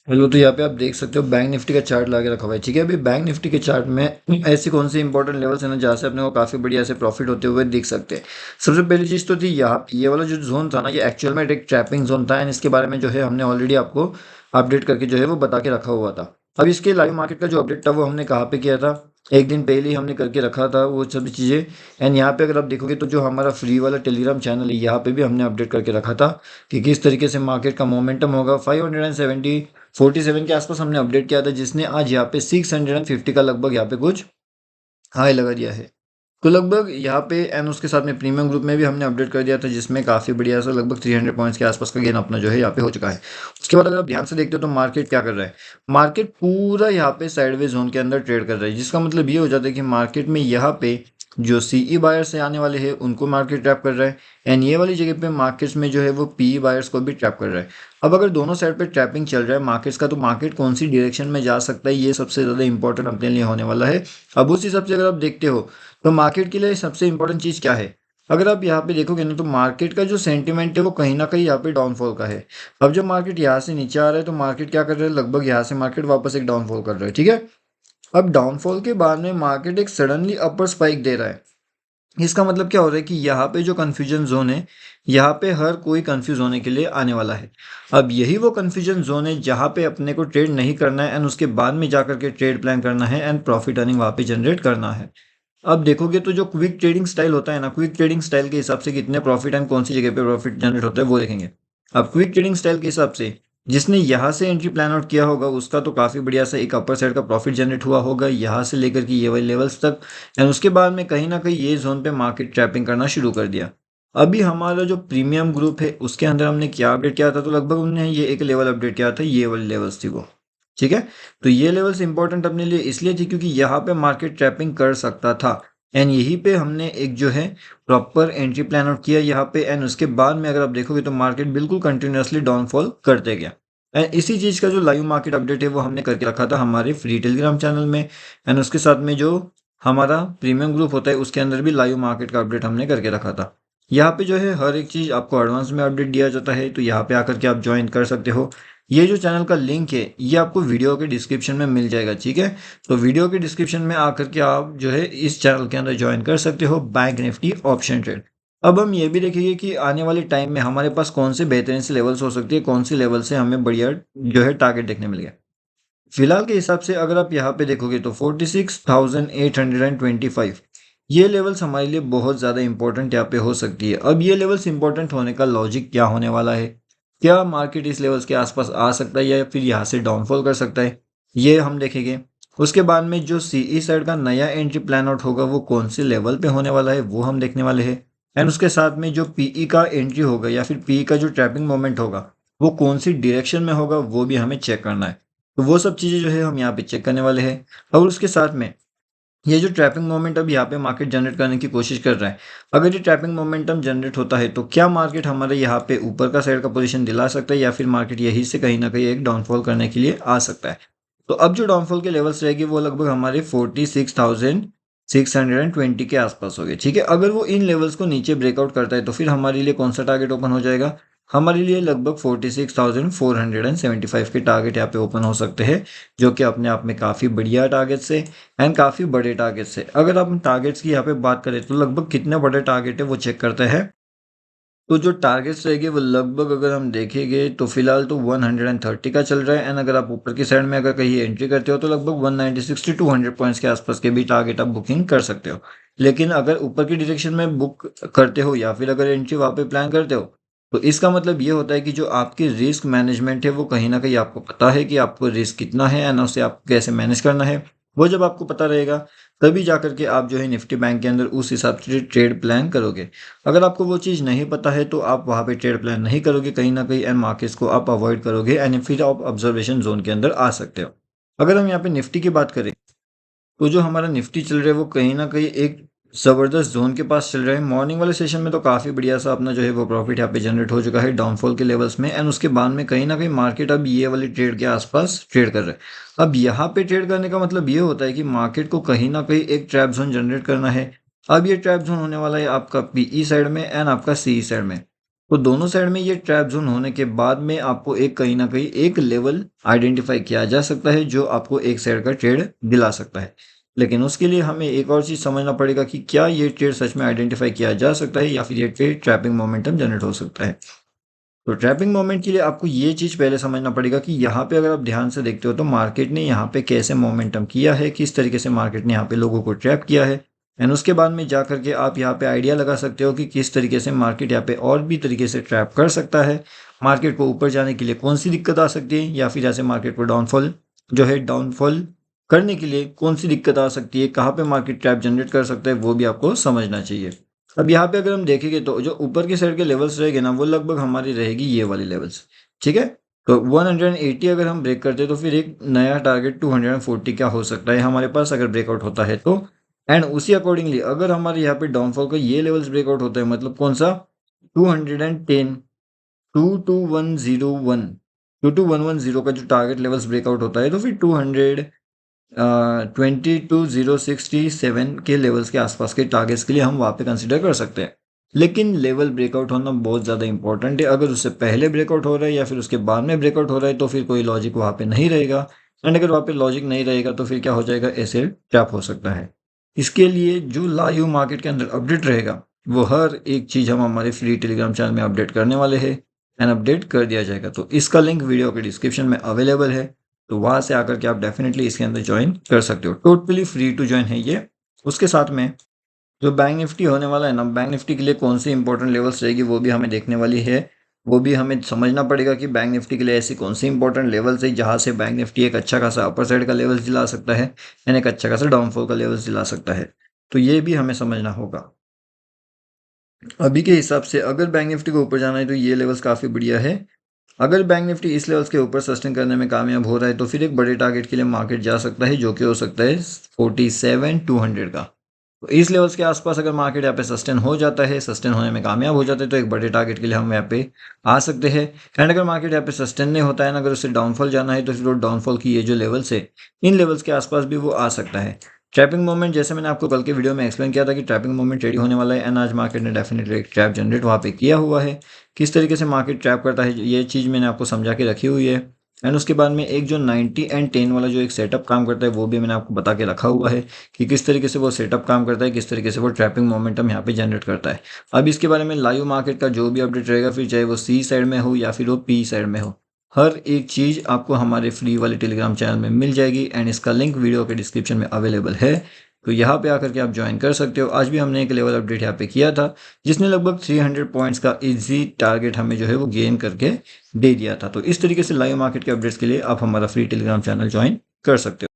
Hello, तो यहाँ पे आप देख सकते हो बैंक निफ्टी का चार्ट ला के रखा हुआ है। ठीक है, अभी बैंक निफ्टी के चार्ट में ऐसी कौन सी इंपॉर्टेंट लेवल्स है ना जहाँ से अपने को काफी बढ़िया से प्रॉफिट होते हुए दिख सकते हैं। सबसे पहली चीज तो थी यहाँ ये वाला जो जोन था ना, ये एक्चुअल में एक ट्रैपिंग जोन था एंड इसके बारे में जो है हमने ऑलरेडी आपको अपडेट करके जो है वो बता के रखा हुआ था। अब इसके लाइव मार्केट का जो अपडेट था वो हमने कहाँ पे किया था, एक दिन पहले ही हमने करके रखा था वो सभी चीजें। एंड यहाँ पे अगर आप देखोगे तो जो हमारा फ्री वाला टेलीग्राम चैनल है यहाँ पे भी हमने अपडेट करके रखा था कि किस तरीके से मार्केट का मोमेंटम होगा। 547 के आसपास हमने अपडेट किया था, जिसने आज यहाँ पे 650 का लगभग यहाँ पे कुछ हाई लगा दिया है। तो लगभग यहाँ पे एंड उसके साथ में प्रीमियम ग्रुप में भी हमने अपडेट कर दिया था, जिसमें काफ़ी बढ़िया सा लगभग 300 पॉइंट्स के आसपास का गेन अपना जो है यहाँ पे हो चुका है। उसके बाद अगर आप ध्यान से देखते हो तो मार्केट क्या कर रहा है, मार्केट पूरा यहाँ पे साइडवेज जोन के अंदर ट्रेड कर रहा है, जिसका मतलब ये हो जाता है कि मार्केट में यहाँ पे जो सीई बायर्स से आने वाले हैं उनको मार्केट ट्रैप कर रहा है एंड ये वाली जगह पे मार्केट्स में जो है वो पीई बायर्स को भी ट्रैप कर रहा है। अब अगर दोनों साइड पे ट्रैपिंग चल रहा है मार्केट्स का, तो मार्केट कौन सी डायरेक्शन में जा सकता है ये सबसे ज़्यादा इंपॉर्टेंट अपने लिए होने वाला है। अब उस हिसाब से अगर आप देखते हो तो मार्केट के लिए सबसे इंपॉर्टेंट चीज़ क्या है, अगर आप यहाँ पे देखोगे ना तो मार्केट का जो सेंटिमेंट है वो कहीं ना कहीं यहाँ पे डाउनफॉल का है। अब जब मार्केट यहाँ से नीचे आ रहा है तो मार्केट क्या कर रहा है, लगभग यहाँ से मार्केट वापस एक डाउनफॉल कर रहा है। ठीक है, अब डाउनफॉल के बाद में मार्केट एक सडनली अपर स्पाइक दे रहा है। इसका मतलब क्या हो रहा है कि यहाँ पे जो कन्फ्यूजन जोन है, यहाँ पे हर कोई कंफ्यूज होने के लिए आने वाला है। अब यही वो कन्फ्यूजन जोन है जहाँ पे अपने को ट्रेड नहीं करना है एंड उसके बाद में जाकर के ट्रेड प्लान करना है एंड प्रॉफिट अर्निंग वहाँ पे जनरेट करना है। अब देखोगे तो जो क्विक ट्रेडिंग स्टाइल होता है ना, क्विक ट्रेडिंग स्टाइल के हिसाब से कितने प्रॉफिट एंड कौन सी जगह पे प्रॉफिट जनरेट होता है वो देखेंगे। अब क्विक ट्रेडिंग स्टाइल के हिसाब से जिसने यहाँ से एंट्री प्लान आउट किया होगा उसका तो काफ़ी बढ़िया सा एक अपर साइड का प्रॉफिट जनरेट हुआ होगा यहाँ से लेकर के ये वाले लेवल्स तक एंड उसके बाद में कहीं ना कहीं ये जोन पे मार्केट ट्रैपिंग करना शुरू कर दिया। अभी हमारा जो प्रीमियम ग्रुप है उसके अंदर हमने क्या अपडेट किया था, तो लगभग हमने ये एक लेवल अपडेट किया था, ये वाले लेवल्स थी वो। ठीक है, तो ये लेवल्स इंपॉर्टेंट अपने लिए इसलिए थी क्योंकि यहाँ पे मार्केट ट्रैपिंग कर सकता था एंड यहीं पे हमने एक जो है प्रॉपर एंट्री प्लान आउट किया यहाँ पे एंड उसके बाद में अगर आप देखोगे तो मार्केट बिल्कुल कंटिन्यूअसली डाउनफॉल करते गया। एंड इसी चीज़ का जो लाइव मार्केट अपडेट है वो हमने करके रखा था हमारे फ्री टेलीग्राम चैनल में एंड उसके साथ में जो हमारा प्रीमियम ग्रुप होता है उसके अंदर भी लाइव मार्केट का अपडेट हमने करके रखा था। यहाँ पे जो है हर एक चीज़ आपको एडवांस में अपडेट दिया जाता है, तो यहाँ पे आकर के आप ज्वाइन कर सकते हो। ये जो चैनल का लिंक है ये आपको वीडियो के डिस्क्रिप्शन में मिल जाएगा। ठीक है, तो वीडियो के डिस्क्रिप्शन में आकर के आप जो है इस चैनल के अंदर ज्वाइन कर सकते हो, बैंक निफ्टी ऑप्शन ट्रेड। अब हम ये भी देखेंगे कि आने वाले टाइम में हमारे पास कौन से बेहतरीन से लेवल्स हो सकती है, कौन सी लेवल से हमें बढ़िया जो है टारगेट देखने मिल गया। फिलहाल के हिसाब से अगर आप यहाँ पे देखोगे तो 46,825 ये लेवल्स हमारे लिए बहुत ज़्यादा इंपॉर्टेंट यहाँ पे हो सकती है। अब ये लेवल्स इंपॉर्टेंट होने का लॉजिक क्या होने वाला है, क्या मार्केट इस लेवल्स के आसपास आ सकता है या फिर यहाँ से डाउनफॉल कर सकता है, ये हम देखेंगे। उसके बाद में जो सीई साइड का नया एंट्री प्लान आउट होगा वो कौन से लेवल पे होने वाला है वो हम देखने वाले हैं एंड उसके साथ में जो पीई का एंट्री होगा या फिर पीई का जो ट्रैपिंग मोमेंट होगा वो कौन सी डायरेक्शन में होगा वो भी हमें चेक करना है। तो वो सब चीज़ें जो है हम यहाँ पे चेक करने वाले हैं। और उसके साथ में ये जो ट्रैपिंग मोमेंट अब यहाँ पे मार्केट जनरेट करने की कोशिश कर रहा है, अगर ये ट्रैपिंग मोमेंटम जनरेट होता है तो क्या मार्केट हमारे यहाँ पे ऊपर का साइड का पोजीशन दिला सकता है या फिर मार्केट यहीं से कहीं ना कहीं एक डाउनफॉल करने के लिए आ सकता है। तो अब जो डाउनफॉल के लेवल्स रहेगी वो लगभग हमारे 46,620 के आसपास हो गए। ठीक है, अगर वो इन लेवल्स को नीचे ब्रेकआउट करता है तो फिर हमारे लिए कौन सा टारगेट ओपन हो जाएगा, हमारे लिए लगभग 46,475 के टारगेट यहाँ पे ओपन हो सकते हैं, जो कि अपने आप में काफ़ी बढ़िया टारगेट्स है एंड काफ़ी बड़े टारगेट्स है। अगर आप टारगेट्स की यहाँ पे बात करें तो लगभग कितने बड़े टारगेट है वो चेक करते हैं। तो जो टारगेट्स रहेंगे वो लगभग अगर हम देखेंगे तो फिलहाल तो 130 का चल रहा है एंड अगर आप ऊपर की साइड में अगर कहीं एंट्री करते हो तो लगभग 196 टू 200 पॉइंट्स के आसपास के भी टारगेट आप बुकिंग कर सकते हो। लेकिन अगर ऊपर की डायरेक्शन में बुक करते हो या फिर अगर एंट्री वहाँ पे प्लान करते हो तो इसका मतलब ये होता है कि जो आपकी रिस्क मैनेजमेंट है वो कहीं ना कहीं आपको पता है कि आपको रिस्क कितना है एंड उसे आपको कैसे मैनेज करना है। वो जब आपको पता रहेगा तभी जा करके आप जो है निफ्टी बैंक के अंदर उस हिसाब से ट्रेड प्लान करोगे। अगर आपको वो चीज़ नहीं पता है तो आप वहाँ पे ट्रेड प्लान नहीं करोगे कहीं ना कहीं एंड मार्केट्स को आप अवॉइड करोगे एंड फिर आप ऑब्जर्वेशन जोन के अंदर आ सकते हो। अगर हम यहाँ पे निफ्टी की बात करें तो जो हमारा निफ्टी चल रहा है वो कहीं ना कहीं एक ज़बरदस्त जोन के पास चल रहा है। मॉर्निंग वाले सेशन में तो काफ़ी बढ़िया सा अपना जो है वो प्रॉफिट यहाँ पे जनरेट हो चुका है डाउनफॉल के लेवल्स में एंड उसके बाद में कहीं ना कहीं मार्केट अब ये वाली ट्रेड के आसपास ट्रेड कर रहा है। अब यहाँ पे ट्रेड करने का मतलब ये होता है कि मार्केट को कहीं ना कहीं एक ट्रैप जोन जनरेट करना है। अब ये ट्रैप जोन होने वाला है आपका पीई साइड में एंड आपका सीई साइड में। तो दोनों साइड में ये ट्रैप जोन होने के बाद में आपको एक कहीं ना कहीं एक लेवल आइडेंटिफाई किया जा सकता है जो आपको एक साइड का ट्रेड दिला सकता है। लेकिन उसके लिए हमें एक और चीज़ समझना पड़ेगा कि क्या ये ट्रेड सच में आइडेंटिफाई किया जा सकता है या फिर ये ट्रेड ट्रैपिंग मोमेंटम जनरेट हो सकता है। तो ट्रैपिंग मोमेंट के लिए आपको ये चीज़ पहले समझना पड़ेगा कि यहाँ पे अगर आप ध्यान से देखते हो तो मार्केट ने यहाँ पे कैसे मोमेंटम किया है, किस तरीके से मार्केट ने यहाँ पे लोगों को ट्रैप किया है। एंड उसके बाद में जा करके आप यहाँ पे आइडिया लगा सकते हो कि किस तरीके से मार्केट यहाँ पे और भी तरीके से ट्रैप कर सकता है। मार्केट को ऊपर जाने के लिए कौन सी दिक्कत आ सकती है या फिर ऐसे मार्केट को डाउनफॉल जो है डाउनफॉल करने के लिए कौन सी दिक्कत आ सकती है, कहाँ पे मार्केट ट्रैप जनरेट कर सकता है, वो भी आपको समझना चाहिए। अब यहाँ पे अगर हम देखेंगे तो जो ऊपर की साइड के लेवल्स रहेंगे ना वो लगभग हमारी रहेगी ये वाली लेवल्स। ठीक है, तो 180 अगर हम ब्रेक करते हैं तो फिर एक नया टारगेट 240 क्या हो सकता है हमारे पास अगर ब्रेकआउट होता है तो। एंड उसी अकॉर्डिंगली अगर हमारे यहाँ पे डाउनफॉल का ये लेवल्स ब्रेकआउट होता है, मतलब कौन सा 210 2210 2210 का जो टारगेट लेवल्स ब्रेकआउट होता है तो फिर 22,067 के लेवल्स के आसपास के टारगेट्स के लिए हम वहाँ पे कंसिडर कर सकते हैं। लेकिन लेवल ब्रेकआउट होना बहुत ज़्यादा इंपॉर्टेंट है। अगर उससे पहले ब्रेकआउट हो रहा है या फिर उसके बाद में ब्रेकआउट हो रहा है तो फिर कोई लॉजिक वहाँ पे नहीं रहेगा। एंड अगर वहाँ पे लॉजिक नहीं रहेगा तो फिर क्या हो जाएगा, ऐसे ट्रैप हो सकता है। इसके लिए जो लाइव मार्केट के अंदर अपडेट रहेगा वो हर एक चीज़ हम हमारे फ्री टेलीग्राम चैनल में अपडेट करने वाले हैं एंड अपडेट कर दिया जाएगा। तो इसका लिंक वीडियो के डिस्क्रिप्शन में अवेलेबल है, तो वहाँ से आकर के आप डेफिनेटली इसके अंदर ज्वाइन कर सकते हो। टोटली फ्री टू ज्वाइन है ये। उसके साथ में जो बैंक निफ्टी होने वाला है ना, बैंक निफ्टी के लिए कौन सी इंपॉर्टेंट लेवल्स रहेगी वो भी हमें देखने वाली है। वो भी हमें समझना पड़ेगा कि बैंक निफ्टी के लिए ऐसी कौन सी इंपॉर्टेंट लेवल्स है जहाँ से बैंक निफ्टी एक अच्छा खासा अपर साइड का लेवल्स दिला सकता है यानी एक अच्छा खासा डाउनफॉल का लेवल्स दिला सकता है। तो ये भी हमें समझना होगा। अभी के हिसाब से अगर बैंक निफ्टी को ऊपर जाना है तो ये लेवल्स काफ़ी बढ़िया है। अगर बैंक निफ्टी इस लेवल्स के ऊपर सस्टेन करने में कामयाब हो रहा है तो फिर एक बड़े टारगेट के लिए मार्केट जा सकता है जो कि हो सकता है 47,200 का। तो इस लेवल्स के आसपास अगर मार्केट यहाँ पे सस्टेन हो जाता है, सस्टेन होने में कामयाब हो जाता है तो एक बड़े टारगेट के लिए हम यहाँ पे आ सकते हैं। एंड अगर मार्केट यहाँ पे सस्टेन नहीं होता है ना, अगर उसे डाउनफॉल जाना है तो फिर वो डाउनफॉल की ये जो लेवल्स है इन लेवल्स के आसपास भी वो आ सकता है। ट्रैपिंग मोमेंट जैसे मैंने आपको कल के वीडियो में एक्सप्लेन किया था कि ट्रैपिंग मोमेंट रेडी होने वाला है एंड आज मार्केट ने डेफिनेटली एक ट्रैप जनरेट वहाँ पे किया हुआ है। किस तरीके से मार्केट ट्रैप करता है ये चीज़ मैंने आपको समझा के रखी हुई है। एंड उसके बाद में एक जो 90 एंड 10 वाला जो एक सेटअप काम करता है वो भी मैंने आपको बता के रखा हुआ है कि किस तरीके से वो सेटअप काम करता है, किस तरीके से वो ट्रैपिंग मोमेंटम यहाँ पे जनरेट करता है। अब इसके बारे में लाइव मार्केट का जो भी अपडेट रहेगा, फिर चाहे वो सी साइड में हो या फिर वो पी साइड में हो, हर एक चीज़ आपको हमारे फ्री वाले टेलीग्राम चैनल में मिल जाएगी एंड इसका लिंक वीडियो के डिस्क्रिप्शन में अवेलेबल है। तो यहाँ पे आकर के आप ज्वाइन कर सकते हो। आज भी हमने एक लेवल अपडेट यहाँ पे किया था जिसने लगभग 300 पॉइंट्स का इजी टारगेट हमें जो है वो गेन करके दे दिया था। तो इस तरीके से लाइव मार्केट के अपडेट्स के लिए आप हमारा फ्री टेलीग्राम चैनल ज्वाइन कर सकते हो।